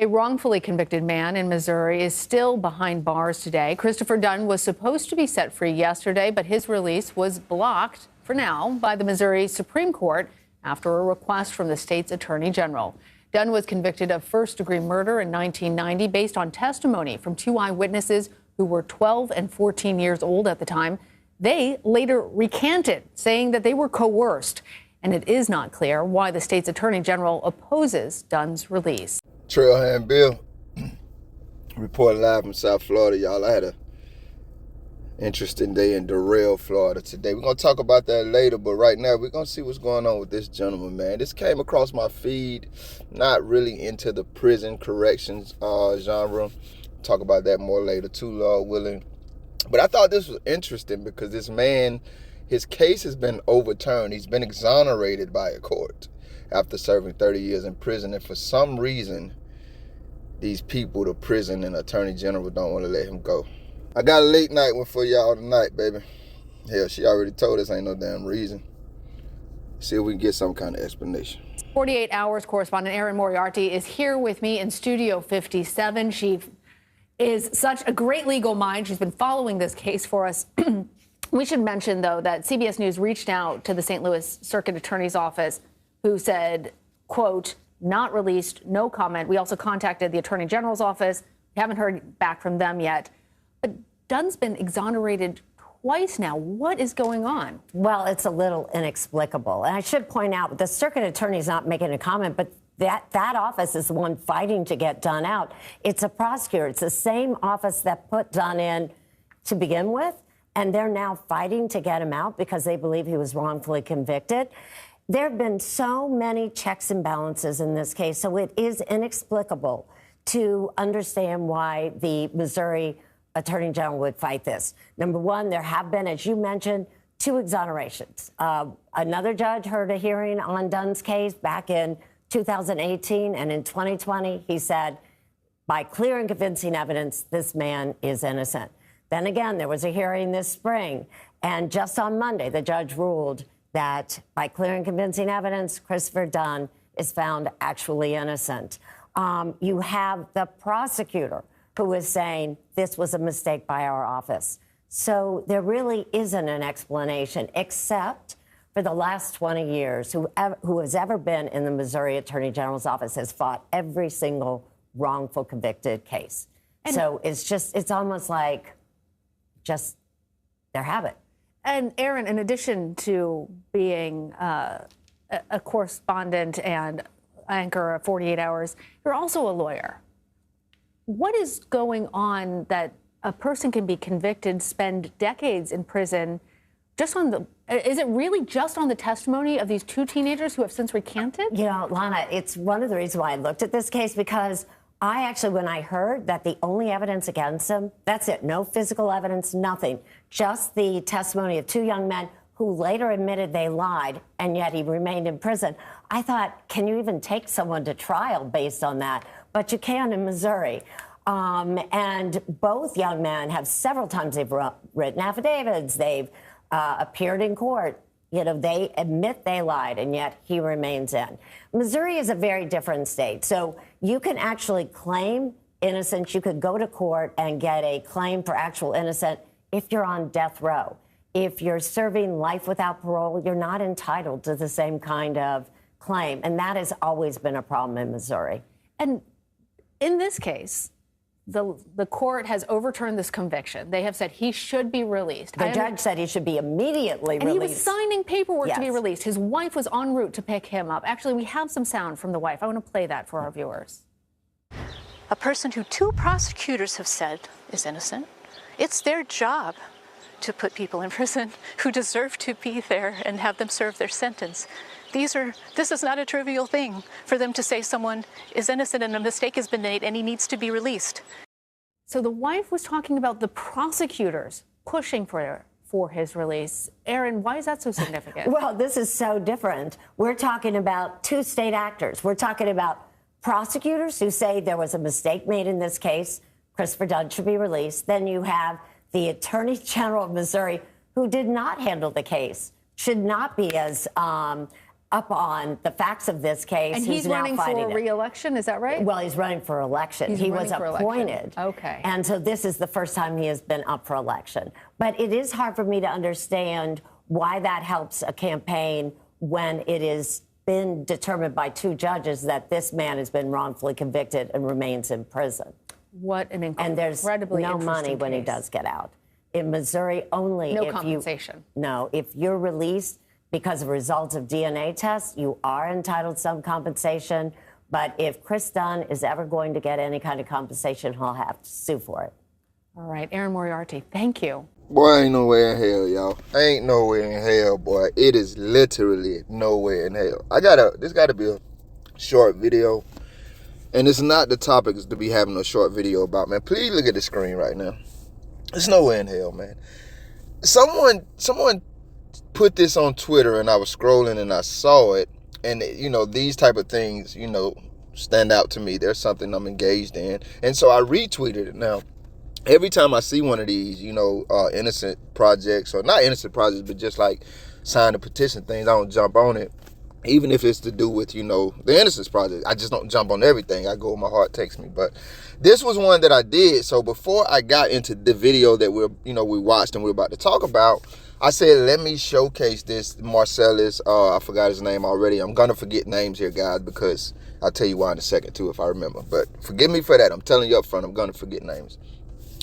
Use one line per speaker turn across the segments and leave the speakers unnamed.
A wrongfully convicted man in Missouri is still behind bars today. Christopher Dunn was supposed to be set free yesterday, but his release was blocked for now by the Missouri Supreme Court after a request from the state's attorney general. Dunn was convicted of first-degree murder in 1990 based on testimony from two eyewitnesses who were 12 and 14 years old at the time. They later recanted, saying that they were coerced. And it is not clear why the state's attorney general opposes Dunn's release.
Trailhand Bill, reporting live from South Florida, y'all. I had a interesting day in Durrell, Florida today. We're going to talk about that later, but right now we're going to see what's going on with this gentleman, man. This came across my feed, not really into the prison corrections genre. Talk about that more later too, Lord willing. But I thought this was interesting because this man, his case has been overturned. He's been exonerated by a court after serving 30 years in prison. And for some reason, these people, the prison and attorney general, don't want to let him go. I got a late night one for y'all tonight, baby. Hell, she already told us ain't no damn reason. See if we can get some kind of explanation.
48 Hours correspondent Erin Moriarty is here with me in Studio 57. She is such a great legal mind. She's been following this case for us. We should mention, though, that CBS News reached out to the St. Louis Circuit Attorney's Office, who said, quote, not released, no comment. We also contacted the Attorney General's office. We haven't heard back from them yet. But Dunn's been exonerated twice now. What is going on?
Well, it's a little inexplicable. And I should point out, the circuit attorney's not making a comment, but that office is the one fighting to get Dunn out. It's a prosecutor. It's the same office that put Dunn in to begin with, and they're now fighting to get him out because they believe he was wrongfully convicted. There have been so many checks and balances in this case, so it is inexplicable to understand why the Missouri Attorney General would fight this. Number one, there have been, as you mentioned, two exonerations. Another judge heard a hearing on Dunn's case back in 2018, and in 2020, he said, by clear and convincing evidence, this man is innocent. Then again, there was a hearing this spring, and just on Monday, the judge ruled that by clear and convincing evidence, Christopher Dunn is found actually innocent. You have the prosecutor who is saying this was a mistake by our office. So there really isn't an explanation, except for the last 20 years, who has ever been in the Missouri Attorney General's office has fought every single wrongful convicted case. And so it's almost like just their habit.
And Erin, in addition to being a correspondent and anchor of 48 Hours, you're also a lawyer. What is going on that a person can be convicted, spend decades in prison, just on the, is it really just on the testimony of these two teenagers who have since recanted?
You know, Lana, it's one of the reasons why I looked at this case, because I actually, when I heard that the only evidence against him, that's it, no physical evidence, nothing, just the testimony of two young men who later admitted they lied, and yet he remained in prison. I thought, can you even take someone to trial based on that? But you can in Missouri. And both young men have several times they've written affidavits, they've appeared in court. You know, they admit they lied, and yet he remains in. Missouri is a very different state. So you can actually claim innocence. You could go to court and get a claim for actual innocence if you're on death row. If you're serving life without parole, you're not entitled to the same kind of claim. And that has always been a problem in Missouri.
And in this case, the court has overturned this conviction. They have said he should be released.
The judge said he should be immediately released.
And he was signing paperwork to be released. His wife was en route to pick him up. Actually, we have some sound from the wife. I want to play that for our viewers.
A person who two prosecutors have said is innocent. It's their job to put people in prison who deserve to be there and have them serve their sentence. This is not a trivial thing for them to say someone is innocent and a mistake has been made and he needs to be released.
So the wife was talking about the prosecutors pushing for his release. Erin, why is that so significant?
Well, this is so different. We're talking about two state actors. We're talking about prosecutors who say there was a mistake made in this case. Christopher Dunn should be released. Then you have the Attorney General of Missouri, who did not handle the case, should not be as up on the facts of this case.
And he's
now
running
fighting
for re-election, is that right?
Well, he's running for election. He was appointed.
Okay.
And so this is the first time he has been up for election. But it is hard for me to understand why that helps a campaign when it is been determined by two judges that this man has been wrongfully convicted and remains in prison.
What an incredibly
And there's no money when he does get out. In Missouri, only
no
if
compensation.
if you're released because of results of DNA tests, you are entitled to some compensation. But if Chris Dunn is ever going to get any kind of compensation, he'll have to sue for it.
All right, Aaron Moriarty, thank you.
Boy, ain't nowhere in hell, y'all. Ain't nowhere in hell, boy. It is literally nowhere in hell. This gotta be a short video. And it's not the topics to be having a short video about, man. Please look at the screen right now. It's nowhere in hell, man. Someone put this on Twitter, and I was scrolling and I saw it. And, these type of things, stand out to me. There's something I'm engaged in. And so I retweeted it. Now, every time I see one of these, innocent projects, or not innocent projects, but just like sign a petition things, I don't jump on it. Even if it's to do with, the Innocence Project. I just don't jump on everything. I go where my heart takes me. But this was one that I did. So before I got into the video that we watched and we're about to talk about, I said, let me showcase this Marcellus. I forgot his name already. I'm going to forget names here, guys, because I'll tell you why in a second, too, if I remember. But forgive me for that. I'm telling you up front, I'm going to forget names.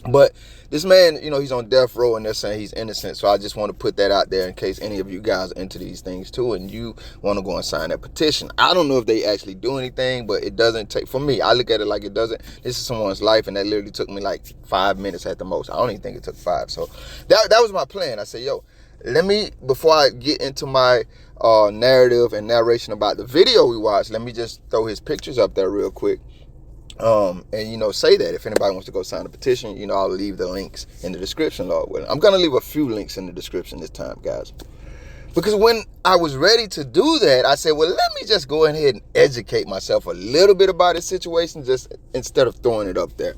But this man, he's on death row and they're saying he's innocent. So I just want to put that out there in case any of you guys are into these things too and you want to go and sign that petition. I don't know if they actually do anything, but it doesn't take, for me, I look at it like it doesn't. This is someone's life and that literally took me like 5 minutes at the most. I don't even think it took 5. So that was my plan. I said, before I get into my narrative and narration about the video we watched, let me just throw his pictures up there real quick. And say that if anybody wants to go sign a petition, I'll leave the links in the description, Lord willing. I'm gonna leave a few links in the description this time, guys, because when I was ready to do that, I said, well, let me just go ahead and educate myself a little bit about this situation, just instead of throwing it up there.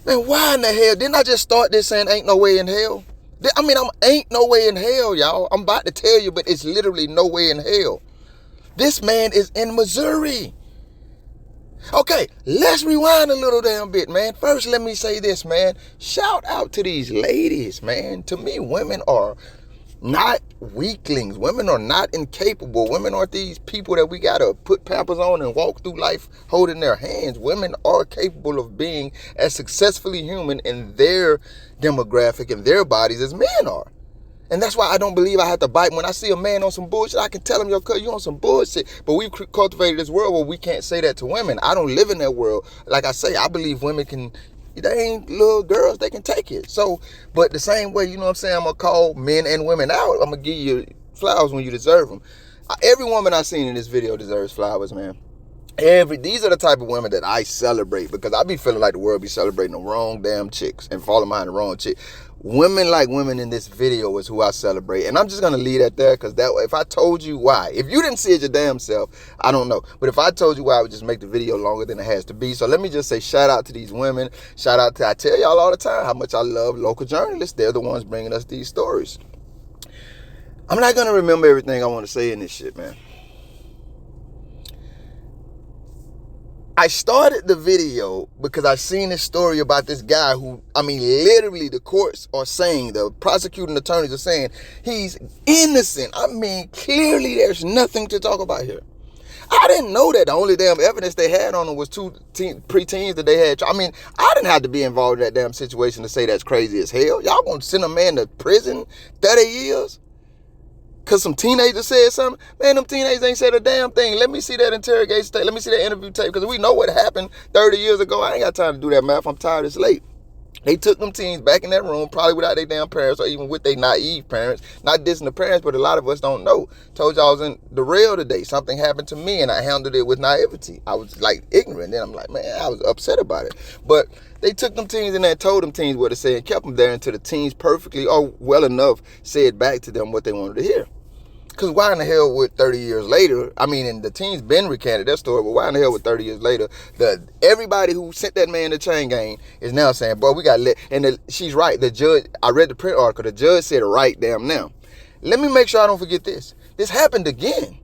Man, why in the hell didn't I just start this saying ain't no way in hell? Ain't no way in hell, y'all. I'm about to tell you, but it's literally no way in hell. This man is in Missouri. Okay, let's rewind a little damn bit, man. First, let me say this, man. Shout out to these ladies, man. To me, women are not weaklings. Women are not incapable. Women aren't these people that we got to put pampers on and walk through life holding their hands. Women are capable of being as successfully human in their demographic and their bodies as men are. And that's why I don't believe I have to bite. When I see a man on some bullshit, I can tell him, yo, cuz, you on some bullshit. But we've cultivated this world where we can't say that to women. I don't live in that world. Like I say, I believe women can, they ain't little girls, they can take it. So, but the same way, I'm going to call men and women out. I'm going to give you flowers when you deserve them. Every woman I've seen in this video deserves flowers, man. These are the type of women that I celebrate, because I be feeling like the world be celebrating the wrong damn chicks and falling behind the wrong chick. Women like women in this video is who I celebrate. And I'm just going to leave that there, because that way, if I told you why, if you didn't see it your damn self, I don't know. But if I told you why, I would just make the video longer than it has to be. So let me just say shout out to these women. Shout out to, I tell y'all all the time how much I love local journalists. They're the ones bringing us these stories. I'm not going to remember everything I want to say in this shit, man. I started the video because I seen this story about this guy who, literally the courts are saying, the prosecuting attorneys are saying he's innocent. Clearly there's nothing to talk about here. I didn't know that. The only damn evidence they had on him was 2 preteens that they had. I didn't have to be involved in that damn situation to say that's crazy as hell. Y'all gonna send a man to prison 30 years? Because some teenagers said something? Man, them teenagers ain't said a damn thing. Let me see that interrogation tape. Let me see that interview tape. Because we know what happened 30 years ago. I ain't got time to do that math. I'm tired. It's late. They took them teens back in that room, probably without their damn parents or even with their naive parents. Not dissing the parents, but a lot of us don't know. Told y'all I was in the rail today. Something happened to me and I handled it with naivety. I was like ignorant. Then I'm like, man, I was upset about it. But they took them teens in there and told them teens what to say and kept them there until the teens perfectly or well enough said back to them what they wanted to hear. Because why in the hell would 30 years later, and the teens been recanted their story, but why in the hell would 30 years later, everybody who sent that man the chain gang is now saying, boy, we got to let, and she's right, the judge, I read the print article, the judge said right damn now. Let me make sure I don't forget this. This happened again.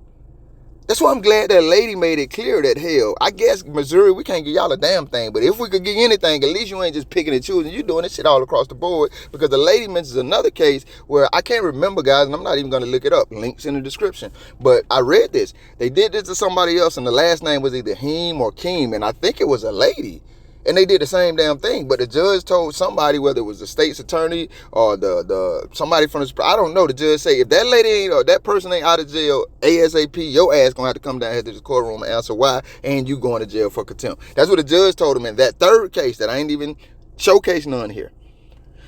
That's why I'm glad that lady made it clear that, hell, I guess Missouri, we can't give y'all a damn thing. But if we could get anything, at least you ain't just picking and choosing. You're doing this shit all across the board. Because the lady mentions another case where I can't remember, guys, and I'm not even going to look it up. Links in the description. But I read this. They did this to somebody else, and the last name was either Heem or Keem. And I think it was a lady. And they did the same damn thing, but the judge told somebody, whether it was the state's attorney or the somebody from the, I don't know, the judge say, if that lady ain't, or that person ain't out of jail ASAP, your ass gonna have to come down here to the courtroom and answer why, and you going to jail for contempt. That's what the judge told him in that third case that I ain't even showcasing on here.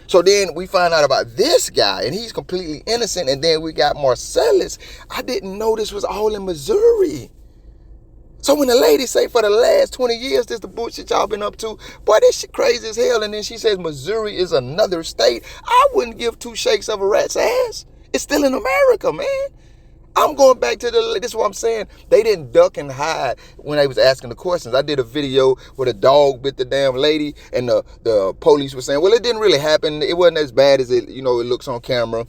So then we find out about this guy, and he's completely innocent, and then we got Marcellus. I didn't know this was all in Missouri. So when the lady say for the last 20 years, this the bullshit y'all been up to, boy, this shit crazy as hell. And then she says Missouri is another state. I wouldn't give two shakes of a rat's ass. It's still in America, man. I'm going back to this is what I'm saying. They didn't duck and hide when they was asking the questions. I did a video where the dog bit the damn lady, and the police were saying, well, it didn't really happen. It wasn't as bad as it looks on camera.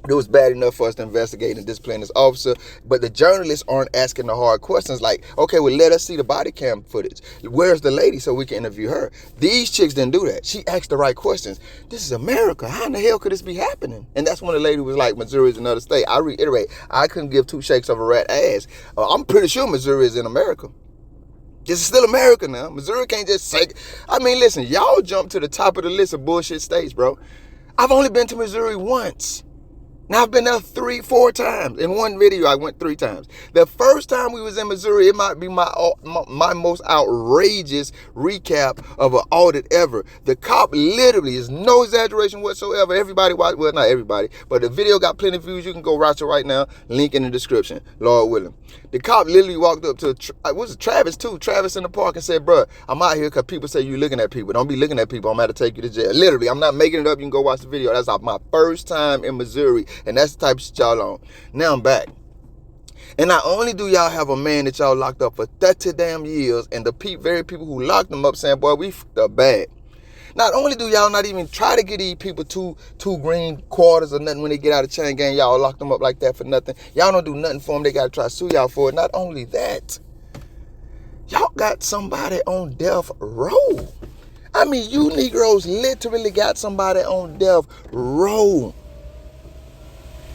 It was bad enough for us to investigate and discipline this officer, but the journalists aren't asking the hard questions like, okay, well, let us see the body cam footage. Where's the lady so we can interview her? These chicks didn't do that. She asked the right questions. This is America. How in the hell could this be happening? And that's when the lady was like, Missouri is another state. I reiterate, I couldn't give two shakes of a rat ass. I'm pretty sure Missouri is in America. This is still America now. Missouri can't just say, I mean, listen, y'all jump to the top of the list of bullshit states, bro. I've only been to Missouri once. Now, I've been there 3-4 times. In one video, I went 3 times. The first time we was in Missouri, it might be my most outrageous recap of an audit ever. The cop literally, is no exaggeration whatsoever. Everybody watched, well, not everybody, but the video got plenty of views. You can go watch it right now. Link in the description. Lord willing. The cop literally walked up to, was it Travis too? Travis in the park and said, bruh, I'm out here because people say you looking at people. Don't be looking at people. I'm about to take you to jail. Literally, I'm not making it up. You can go watch the video. That's my first time in Missouri. And that's the type of shit y'all on. Now I'm back. And not only do y'all have a man that y'all locked up for 30 damn years, and the very people who locked him up saying, boy, we fucked up bad. Not only do y'all not even try to get these people two green quarters or nothing when they get out of chain gang, y'all lock them up like that for nothing. Y'all don't do nothing for them. They got to try to sue y'all for it. Not only that, y'all got somebody on death row. I mean, you Negroes literally got somebody on death row.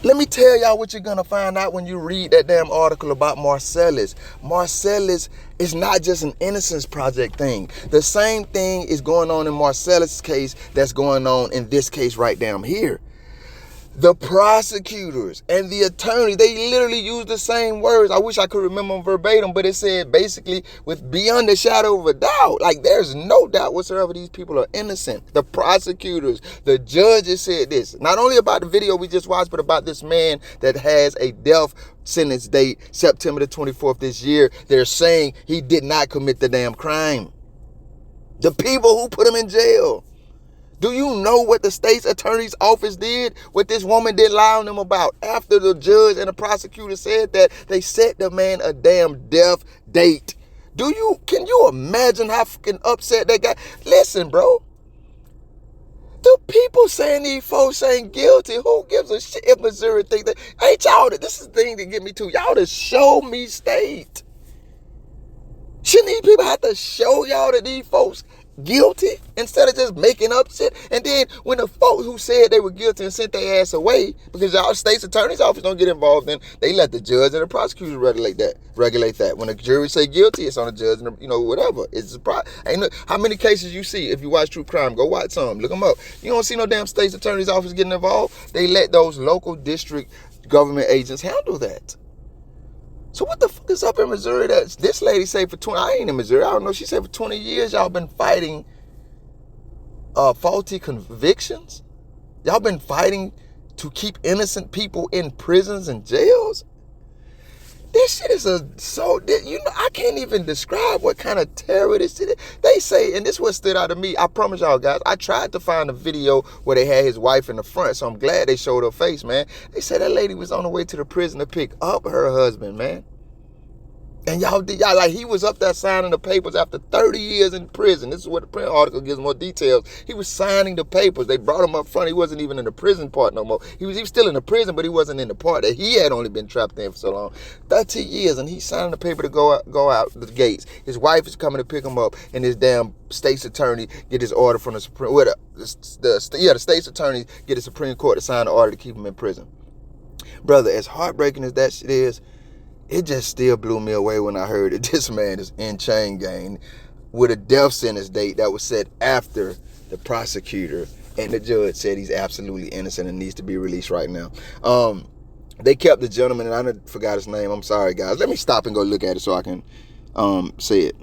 Let me tell y'all what you're going to find out when you read that damn article about Marcellus. Marcellus is not just an Innocence Project thing. The same thing is going on in Marcellus' case that's going on in this case right down here. The prosecutors and the attorney, they literally use the same words. I wish I could remember them verbatim, but it said basically with beyond the shadow of a doubt. Like there's no doubt whatsoever these people are innocent. The prosecutors, the judges said this. Not only about the video we just watched, but about this man that has a death sentence date, September the 24th this year. They're saying he did not commit the damn crime. The people who put him in jail. Do you know what the state's attorney's office did? What this woman did lie on them about? After the judge and the prosecutor said that, they set the man a damn death date. Can you imagine how fucking upset that guy? Listen, bro. The people saying these folks ain't guilty, who gives a shit if Missouri thinks that? Ain't y'all, this is the thing that get me too. Y'all to show me state. Shouldn't these people have to show y'all that these folks guilty instead of just making up shit? And then when the folks who said they were guilty and sent their ass away, because y'all state's attorney's office don't get involved in, they let the judge and the prosecutor regulate that. When the jury say guilty, it's on the judge and whatever. It's a how many cases you see if you watch true crime? Go watch some, look them up. You don't see no damn state's attorney's office getting involved. They let those local district government agents handle that. So what the fuck is up in Missouri that this lady say for 20, I ain't in Missouri, I don't know, she said for 20 years y'all been fighting faulty convictions? Y'all been fighting to keep innocent people in prisons and jails? This shit is I can't even describe what kind of terror this shit is. They say, and this is what stood out to me, I promise y'all guys, I tried to find a video where they had his wife in the front, so I'm glad they showed her face, man. They said that lady was on the way to the prison to pick up her husband, man. And y'all like, he was up there signing the papers after 30 years in prison. This is what the print article gives more details. He was signing the papers. They brought him up front. He wasn't even in the prison part no more. He was still in the prison, but he wasn't in the part that he had only been trapped in for so long. 30 years, and he's signing the paper to go out the gates. His wife is coming to pick him up, and his damn state's attorney get his order from the Supreme. Well, the state's attorney get the Supreme Court to sign the order to keep him in prison. Brother, as heartbreaking as that shit is, it just still blew me away when I heard that this man is in chain gang with a death sentence date that was set after the prosecutor and the judge said he's absolutely innocent and needs to be released right now. They kept the gentleman, and I forgot his name. I'm sorry, guys. Let me stop and go look at it so I can say it.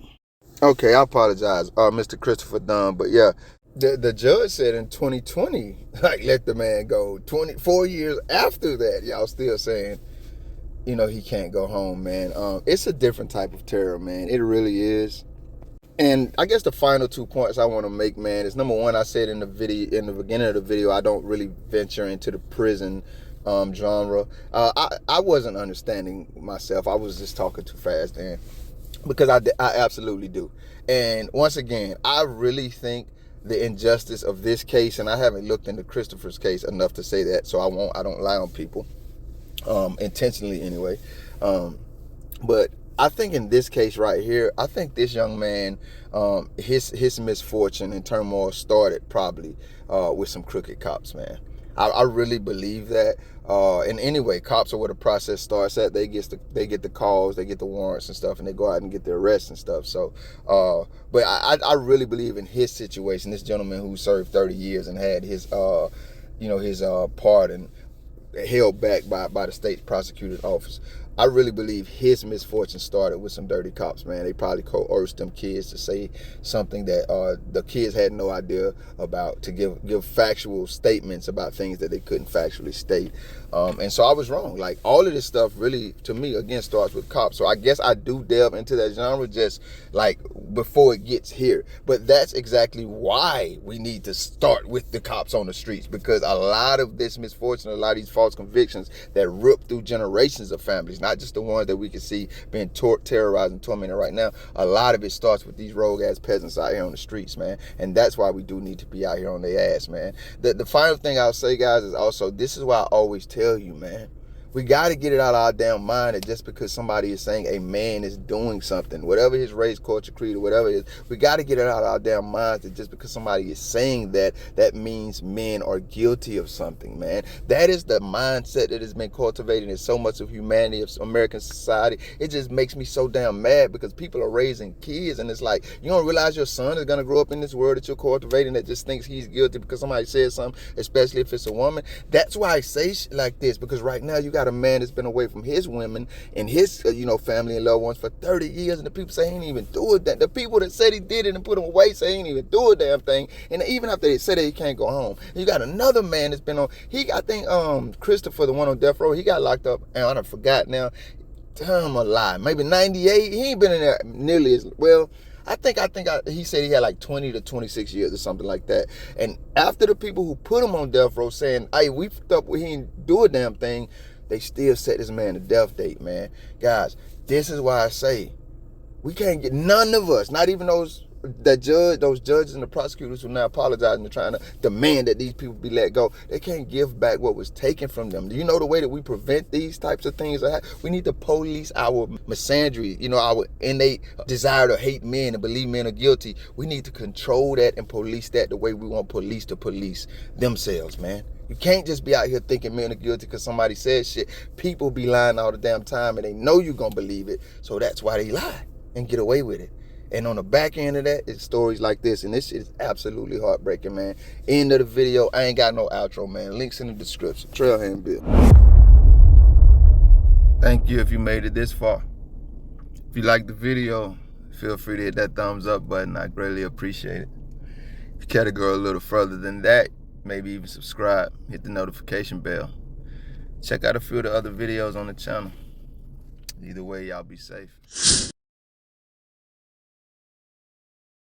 Okay, I apologize, Mr. Christopher Dunn. But yeah, the judge said in 2020, like, let the man go. 24 years after that, y'all still saying, you know, he can't go home, man. It's a different type of terror, man. It really is. And I guess the final 2 points I want to make, man, is number one, I said in the beginning of the video, I don't really venture into the prison genre. I wasn't understanding myself. I was just talking too fast, and because I absolutely do. And once again, I really think the injustice of this case, and I haven't looked into Christopher's case enough to say that, so I don't lie on people. Intentionally anyway. But I think in this case right here, I think this young man, his misfortune and turmoil started probably with some crooked cops, man. I really believe that. And anyway, cops are where the process starts at. They get the calls, they get the warrants and stuff, and they go out and get the arrests and stuff. So, but I really believe in his situation. This gentleman who served 30 years and had his, his pardon held back by the state prosecutor's office. I really believe his misfortune started with some dirty cops, man. They probably coerced them kids to say something that the kids had no idea about, to give factual statements about things that they couldn't factually state. And so I was wrong. Like, all of this stuff really, to me, again, starts with cops. So I guess I do delve into that genre just like before it gets here. But that's exactly why we need to start with the cops on the streets, because a lot of this misfortune, a lot of these false convictions that rip through generations of families, not just the ones that we can see being terrorized and tormented right now. A lot of it starts with these rogue-ass peasants out here on the streets, man. And that's why we do need to be out here on their ass, man. The final thing I'll say, guys, is also, this is why I always tell you, man, we got to get it out of our damn mind that just because somebody is saying a man is doing something, whatever his race, culture, creed, or whatever it is, we got to get it out of our damn minds that just because somebody is saying that, that means men are guilty of something, man. That is the mindset that has been cultivated in so much of humanity, of American society. It just makes me so damn mad, because people are raising kids, and it's like, you don't realize your son is going to grow up in this world that you're cultivating that just thinks he's guilty because somebody said something, especially if it's a woman. That's why I say shit like this, because right now you got a man that's been away from his women and his family and loved ones for 30 years, and the people say he ain't even do it. The people that said he did it and put him away say he ain't even do a damn thing. And even after they said that he can't go home, you got another man that's been on. I think Christopher, the one on death row, he got locked up, and I done forgot now. Damn, a lie. Maybe 98. He ain't been in there nearly as well. I think he said he had like 20 to 26 years or something like that. And after the people who put him on death row saying, hey, we fucked up, he didn't do a damn thing, they still set this man a death date, man. Guys, this is why I say we can't get, none of us, not even those judges and the prosecutors who are now apologizing and trying to demand that these people be let go. They can't give back what was taken from them. Do you know the way that we prevent these types of things? We need to police our misandry, our innate desire to hate men and believe men are guilty. We need to control that and police that the way we want police to police themselves, man. You can't just be out here thinking men are guilty because somebody said shit. People be lying all the damn time, and they know you're going to believe it. So that's why they lie and get away with it. And on the back end of that, it's stories like this. And this shit is absolutely heartbreaking, man. End of the video. I ain't got no outro, man. Links in the description. Trailhand Bill. Thank you if you made it this far. If you liked the video, feel free to hit that thumbs up button. I greatly appreciate it. If you care to go a little further than that, maybe even subscribe, hit the notification bell. Check out a few of the other videos on the channel. Either way, y'all be safe.